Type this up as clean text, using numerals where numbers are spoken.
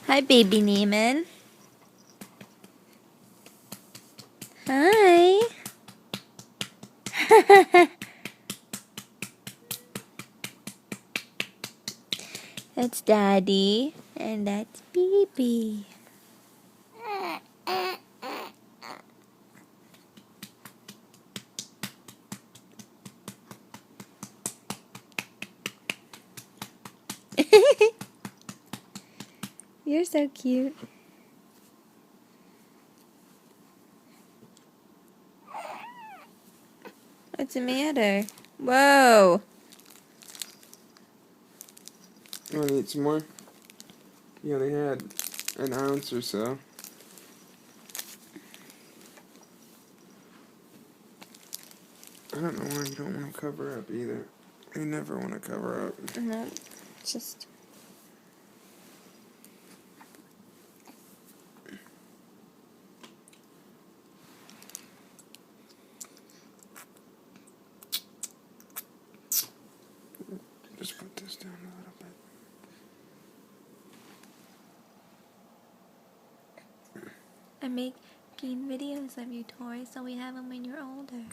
Hi, baby Neiman. Hi. That's Daddy, and that's Baby. You're so cute. What's the matter? Whoa. You want to eat some more? You only had an ounce or so. I don't know why you don't want to cover up either. You never want to cover up. No, just... Just put this down a little bit. I'm making videos of your toys so we have them when you're older.